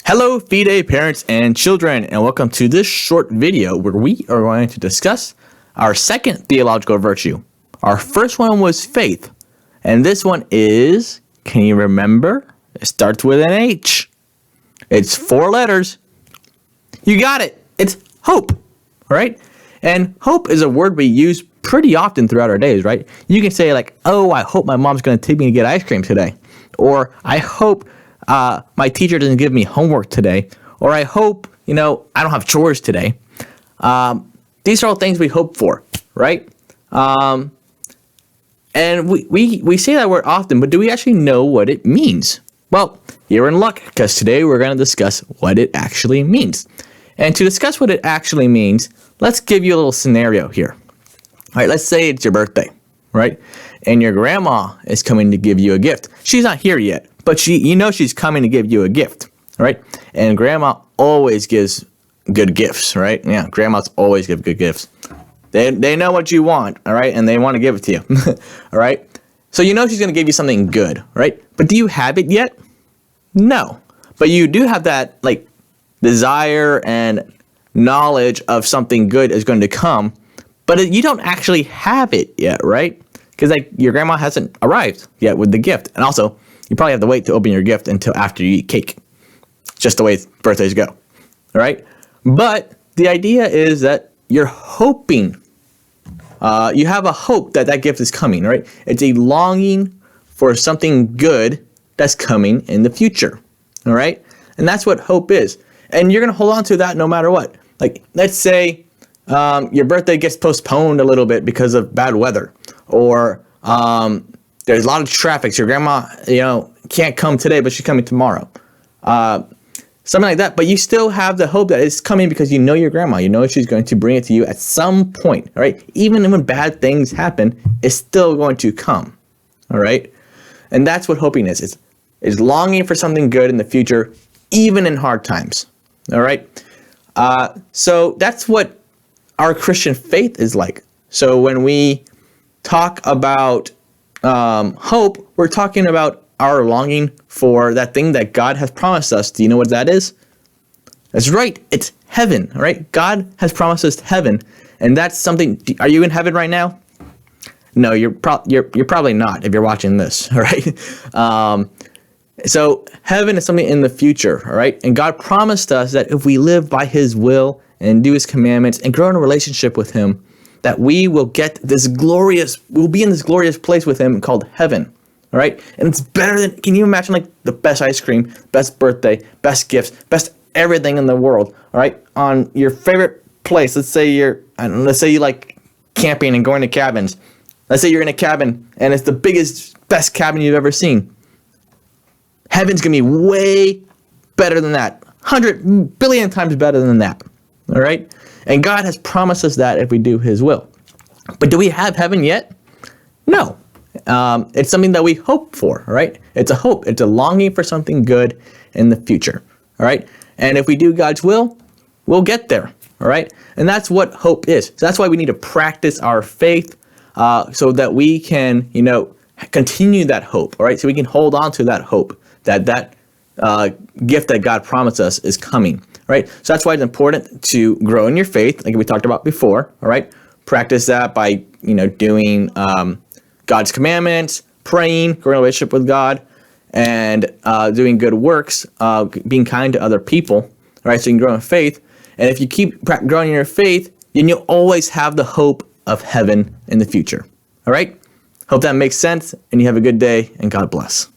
Hello, Fide parents and children, and welcome to this short video where we are going to discuss our second theological virtue. Our first one was faith, and this one is, can you remember? It starts with an H. It's 4 letters. You got it. It's hope, right? And hope is a word we use pretty often throughout our days, right? You can say like, oh, I hope my mom's going to take me to get ice cream today. Or I hope my teacher doesn't give me homework today, or I hope, I don't have chores today. These are all things we hope for, right? And we say that word often, but do we actually know what it means? Well, you're in luck, because today we're going to discuss what it actually means. And to discuss what it actually means, let's give you a little scenario here. All right, let's say it's your birthday, right? And your grandma is coming to give you a gift. She's not here yet, but she's coming to give you a gift, right? And grandma always gives good gifts, right? Yeah, grandmas always give good gifts. They know what you want, all right? And they want to give it to you, all right? So she's going to give you something good, right? But do you have it yet? No. But you do have that, desire and knowledge of something good is going to come, but you don't actually have it yet, right? Because your grandma hasn't arrived yet with the gift. And also, you probably have to wait to open your gift until after you eat cake. It's just the way birthdays go, all right? But the idea is that you're hoping, you have a hope that gift is coming, right? It's a longing for something good that's coming in the future, all right? And that's what hope is. And you're going to hold on to that no matter what. Let's say your birthday gets postponed a little bit because of bad weather, or there's a lot of traffic, so your grandma, can't come today, but she's coming tomorrow. Something like that. But you still have the hope that it's coming because you know your grandma. You know she's going to bring it to you at some point, all right? Even when bad things happen, it's still going to come, all right? And that's what hoping is. It's longing for something good in the future, even in hard times, all right? So that's what our Christian faith is like. So when we talk about hope, we're talking about our longing for that thing that God has promised us. Do you know what that is? That's right. It's heaven, all right? God has promised us heaven, and that's something. Are you in heaven right now? No, you're probably not if you're watching this, all right? So heaven is something in the future, all right? And God promised us that if we live by His will and do His commandments and grow in a relationship with Him, that we will get we'll be in this glorious place with Him called heaven, all right? And it's better than, can you imagine the best ice cream, best birthday, best gifts, best everything in the world, all right? On your favorite place, let's say you like camping and going to cabins. Let's say you're in a cabin and it's the biggest, best cabin you've ever seen. Heaven's gonna be way better than that, 100 billion times better than that, all right? And God has promised us that if we do His will. But do we have heaven yet? No. It's something that we hope for, right? It's a hope. It's a longing for something good in the future, all right? And if we do God's will, we'll get there, all right? And that's what hope is. So that's why we need to practice our faith so that we can, continue that hope, all right? So we can hold on to that hope that gift that God promised us is coming. Right? So that's why it's important to grow in your faith, like we talked about before, all right? Practice that by, doing God's commandments, praying, growing a relationship with God, and doing good works, being kind to other people, all right? So you can grow in faith. And if you keep growing in your faith, then you'll always have the hope of heaven in the future, all right? Hope that makes sense, and you have a good day, and God bless.